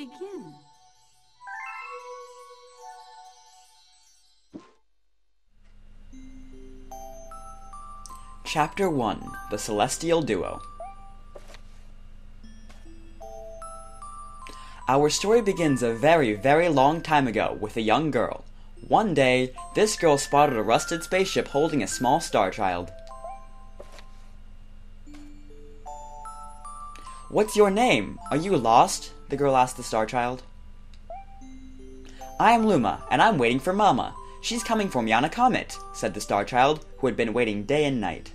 begin. Chapter 1: The Celestial Duo. Our story begins a very, very long time ago with a young girl. One day, this girl spotted a rusted spaceship holding a small star child. "What's your name? Are you lost?" the girl asked the star child. "I am Luma, and I'm waiting for Mama. She's coming for me on a comet," said the star child, who had been waiting day and night.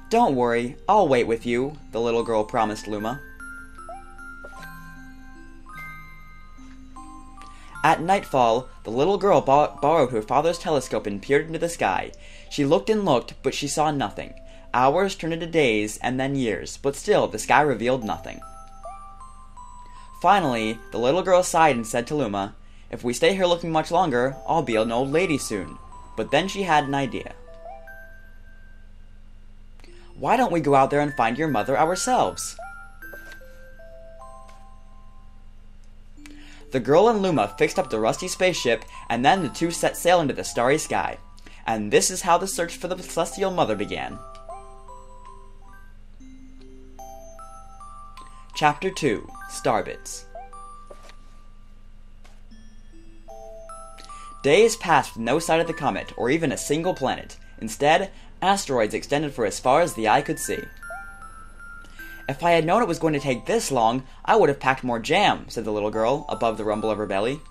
"Don't worry, I'll wait with you," the little girl promised Luma. At nightfall, the little girl borrowed her father's telescope and peered into the sky. She looked and looked, but she saw nothing. Hours turned into days, and then years, but still the sky revealed nothing. Finally, the little girl sighed and said to Luma, "If we stay here looking much longer, I'll be an old lady soon." But then she had an idea. "Why don't we go out there and find your mother ourselves?" The girl and Luma fixed up the rusty spaceship, and then the two set sail into the starry sky. And this is how the search for the celestial mother began. Chapter 2: Starbits. Days passed with no sight of the comet, or even a single planet. Instead, asteroids extended for as far as the eye could see. "If I had known it was going to take this long, I would have packed more jam," said the little girl, above the rumble of her belly.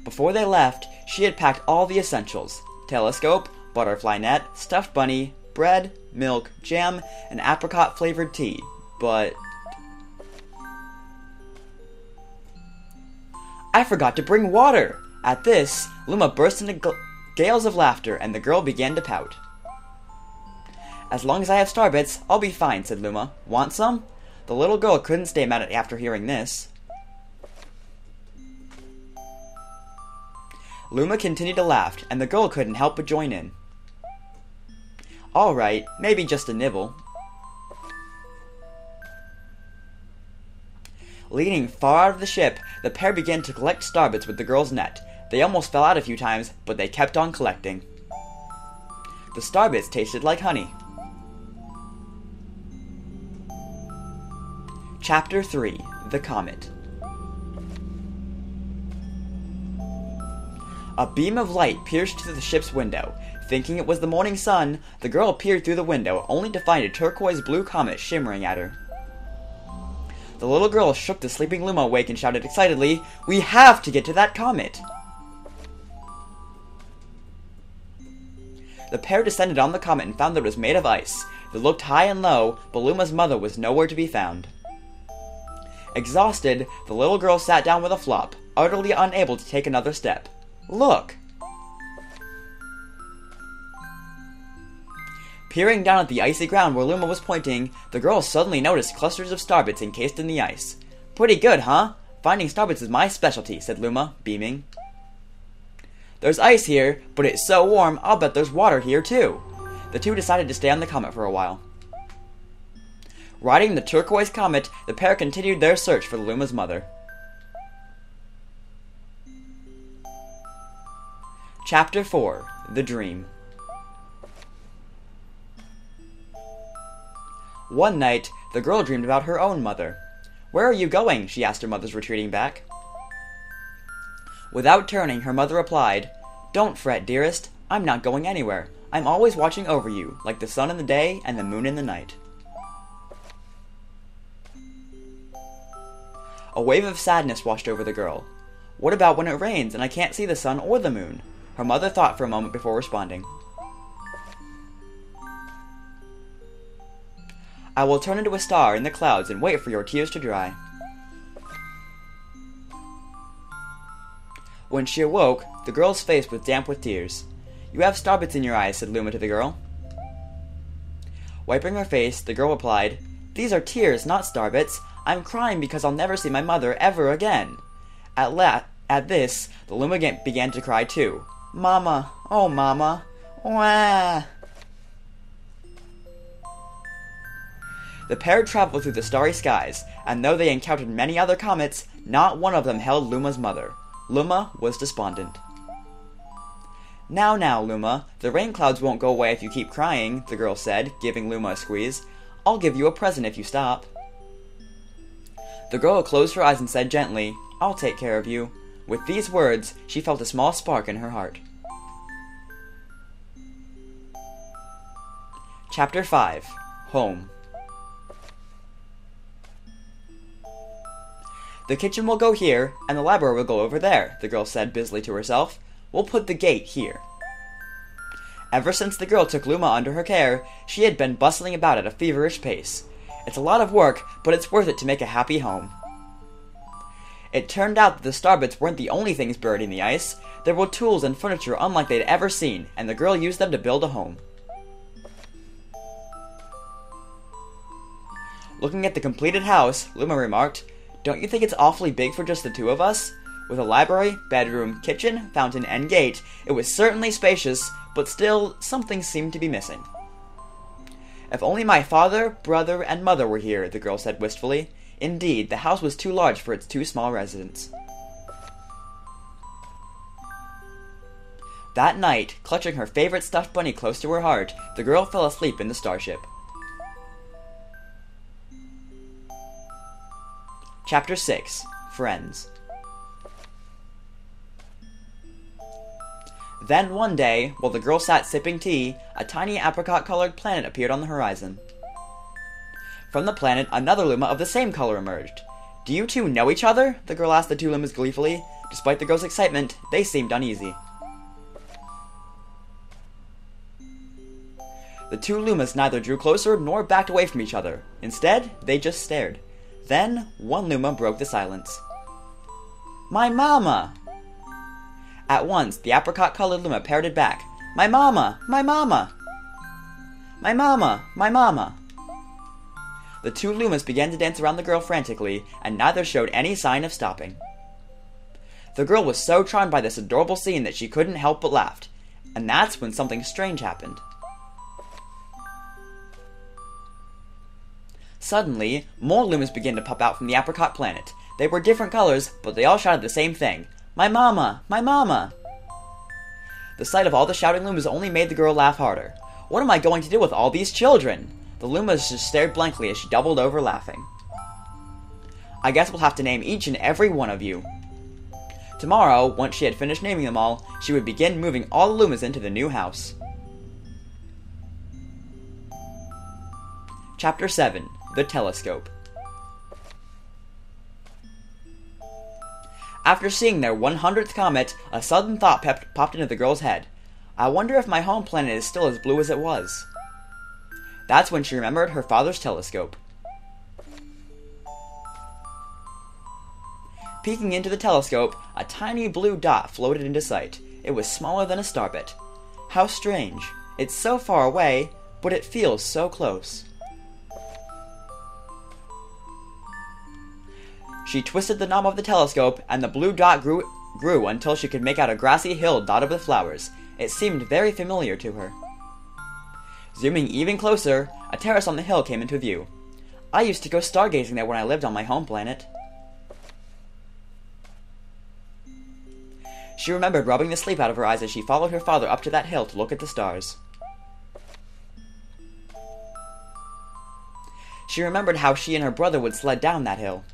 Before they left, she had packed all the essentials: telescope, butterfly net, stuffed bunny, bread, milk, jam, and apricot-flavored tea. But "I forgot to bring water!" At this, Luma burst into gales of laughter, and the girl began to pout. "As long as I have starbits, I'll be fine," said Luma. "Want some?" The little girl couldn't stay mad after hearing this. Luma continued to laugh, and the girl couldn't help but join in. "All right, maybe just a nibble." Leaning far out of the ship, the pair began to collect starbits with the girl's net. They almost fell out a few times, but they kept on collecting. The starbits tasted like honey. Chapter 3: The Comet. A beam of light pierced through the ship's window. Thinking it was the morning sun, the girl peered through the window, only to find a turquoise-blue comet shimmering at her. The little girl shook the sleeping Luma awake and shouted excitedly, "We have to get to that comet!" The pair descended on the comet and found that it was made of ice. They looked high and low, but Luma's mother was nowhere to be found. Exhausted, the little girl sat down with a flop, utterly unable to take another step. Look! Peering down at the icy ground where Luma was pointing, the girl suddenly noticed clusters of starbits encased in the ice. "Pretty good, huh? Finding starbits is my specialty," said Luma, beaming. "There's ice here, but it's so warm, I'll bet there's water here too." The two decided to stay on the comet for a while. Riding the turquoise comet, the pair continued their search for Luma's mother. Chapter 4: The Dream. One night, the girl dreamed about her own mother. "Where are you going?" she asked her mother's retreating back. Without turning, her mother replied, "Don't fret, dearest. I'm not going anywhere. I'm always watching over you, like the sun in the day and the moon in the night." A wave of sadness washed over the girl. "What about when it rains and I can't see the sun or the moon?" Her mother thought for a moment before responding. "I will turn into a star in the clouds and wait for your tears to dry." When she awoke, the girl's face was damp with tears. "You have starbits in your eyes," said Luma to the girl. Wiping her face, the girl replied, "These are tears, not starbits. I'm crying because I'll never see my mother ever again." At this, the Luma began to cry too. "Mama, oh mama, wah." The pair traveled through the starry skies, and though they encountered many other comets, not one of them held Luma's mother. Luma was despondent. Now, Luma, the rain clouds won't go away if you keep crying, the girl said, giving Luma a squeeze. I'll give you a present if you stop. The girl closed her eyes and said gently, I'll take care of you. With these words, she felt a small spark in her heart. Chapter 5. Home. The kitchen will go here, and the library will go over there, the girl said busily to herself. We'll put the gate here. Ever since the girl took Luma under her care, she had been bustling about at a feverish pace. It's a lot of work, but it's worth it to make a happy home. It turned out that the starbits weren't the only things buried in the ice. There were tools and furniture unlike they'd ever seen, and the girl used them to build a home. Looking at the completed house, Luma remarked, Don't you think it's awfully big for just the two of us? With a library, bedroom, kitchen, fountain, and gate, it was certainly spacious, but still, something seemed to be missing. If only my father, brother, and mother were here, the girl said wistfully. Indeed, the house was too large for its two small residents. That night, clutching her favorite stuffed bunny close to her heart, the girl fell asleep in the starship. Chapter 6. Friends. Then one day, while the girl sat sipping tea, a tiny apricot-colored planet appeared on the horizon. From the planet, another Luma of the same color emerged. Do you two know each other? The girl asked the two Lumas gleefully. Despite the girl's excitement, they seemed uneasy. The two Lumas neither drew closer nor backed away from each other. Instead, they just stared. Then, one Luma broke the silence. My mama! At once, the apricot-colored Luma parroted back. My mama! My mama! My mama! My mama! The two Lumas began to dance around the girl frantically, and neither showed any sign of stopping. The girl was so charmed by this adorable scene that she couldn't help but laugh. And that's when something strange happened. Suddenly, more Lumas began to pop out from the apricot planet. They were different colors, but they all shouted the same thing. My mama! My mama! The sight of all the shouting Lumas only made the girl laugh harder. What am I going to do with all these children? The Lumas just stared blankly as she doubled over laughing. I guess we'll have to name each and every one of you. Tomorrow, once she had finished naming them all, she would begin moving all the Lumas into the new house. Chapter 7. The Telescope. After seeing their 100th comet, a sudden thought popped into the girl's head. I wonder if my home planet is still as blue as it was. That's when she remembered her father's telescope. Peeking into the telescope, a tiny blue dot floated into sight. It was smaller than a starbit. How strange. It's so far away, but it feels so close. She twisted the knob of the telescope, and the blue dot grew until she could make out a grassy hill dotted with flowers. It seemed very familiar to her. Zooming even closer, a terrace on the hill came into view. I used to go stargazing there when I lived on my home planet. She remembered rubbing the sleep out of her eyes as she followed her father up to that hill to look at the stars. She remembered how she and her brother would sled down that hill.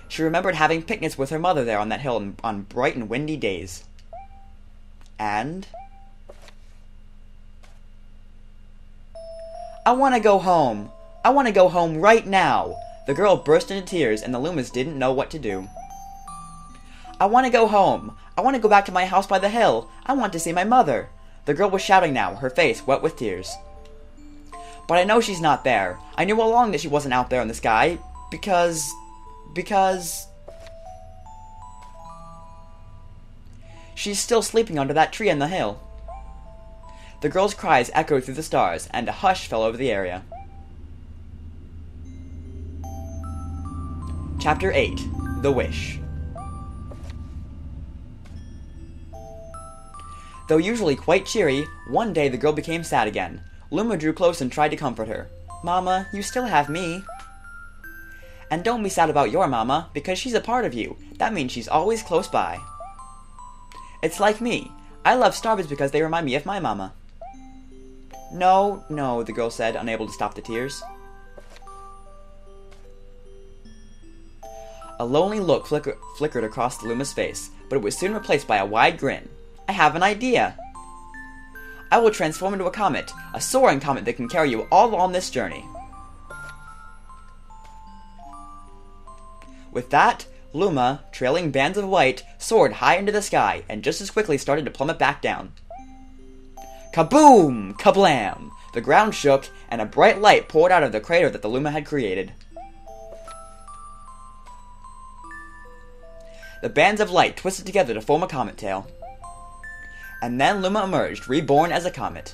She remembered having picnics with her mother there on that hill on bright and windy days. And I want to go home. I want to go home right now. The girl burst into tears, and the Lumas didn't know what to do. I want to go home. I want to go back to my house by the hill. I want to see my mother. The girl was shouting now, her face wet with tears. But I know she's not there. I knew all along that she wasn't out there in the sky, because... She's still sleeping under that tree on the hill. The girl's cries echoed through the stars, and a hush fell over the area. Chapter 8. The Wish. Though usually quite cheery, one day the girl became sad again. Luma drew close and tried to comfort her. Mama, you still have me. And don't be sad about your mama, because she's a part of you. That means she's always close by. It's like me. I love starbits because they remind me of my mama. No, no, the girl said, unable to stop the tears. A lonely look flickered across Luma's face, but it was soon replaced by a wide grin. I have an idea. I will transform into a comet, a soaring comet that can carry you all on this journey. With that, Luma, trailing bands of white, soared high into the sky and just as quickly started to plummet back down. Kaboom! Kablam! The ground shook, and a bright light poured out of the crater that the Luma had created. The bands of light twisted together to form a comet tail. And then Luma emerged, reborn as a comet.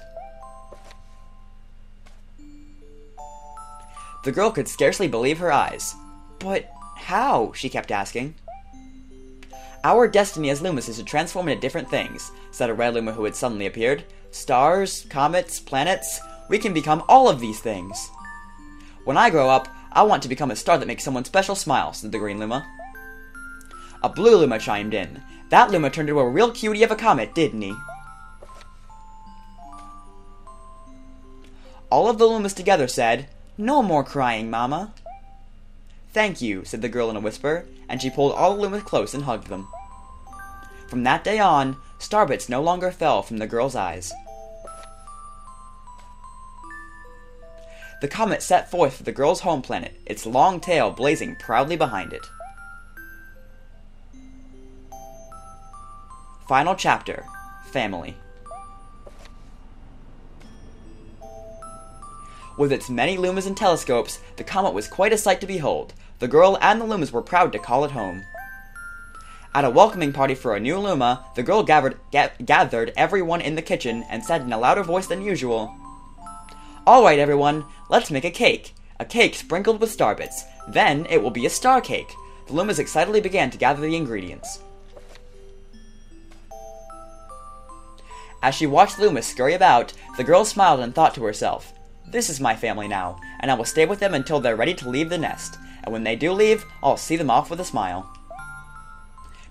The girl could scarcely believe her eyes. But how? She kept asking. Our destiny as Lumas is to transform into different things, said a red Luma who had suddenly appeared. Stars, comets, planets, we can become all of these things. When I grow up, I want to become a star that makes someone special smile, said the green Luma. A blue Luma chimed in. That Luma turned into a real cutie of a comet, didn't he? All of the Lumas together said, No more crying, Mama. Thank you, said the girl in a whisper, and she pulled all the Lumas close and hugged them. From that day on, starbits no longer fell from the girl's eyes. The comet set forth for the girl's home planet, its long tail blazing proudly behind it. Final chapter, Family. With its many Lumas and telescopes, the comet was quite a sight to behold. The girl and the Lumas were proud to call it home. At a welcoming party for a new Luma, the girl gathered everyone in the kitchen and said in a louder voice than usual, Alright everyone, let's make a cake sprinkled with starbits. Then it will be a star cake. The Lumas excitedly began to gather the ingredients. As she watched the Lumas scurry about, the girl smiled and thought to herself, This is my family now, and I will stay with them until they're ready to leave the nest. And when they do leave, I'll see them off with a smile.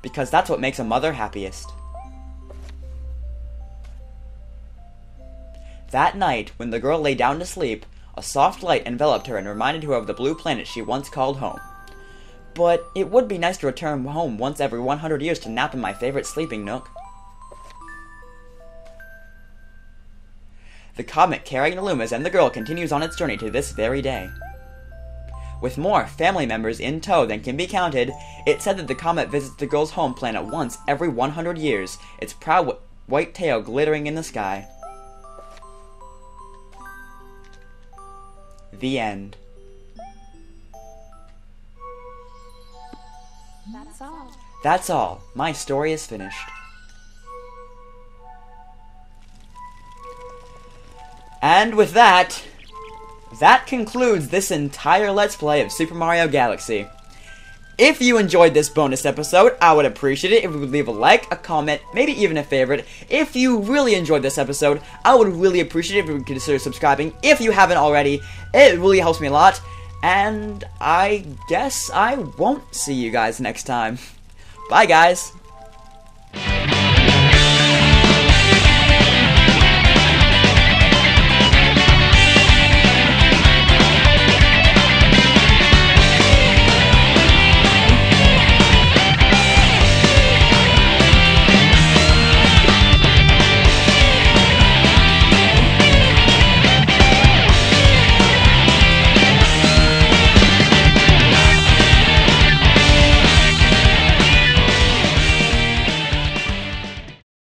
Because that's what makes a mother happiest. That night, when the girl lay down to sleep, a soft light enveloped her and reminded her of the blue planet she once called home. But it would be nice to return home once every 100 years to nap in my favorite sleeping nook. The comet carrying the Lumas and the girl continues on its journey to this very day. With more family members in tow than can be counted, it's said that the comet visits the girl's home planet once every 100 years, its proud white tail glittering in the sky. The end. That's all. That's all. My story is finished. And with that, that concludes this entire Let's Play of Super Mario Galaxy. If you enjoyed this bonus episode, I would appreciate it if you would leave a like, a comment, maybe even a favorite. If you really enjoyed this episode, I would really appreciate it if you would consider subscribing if you haven't already. It really helps me a lot. And I guess I won't see you guys next time. Bye, guys.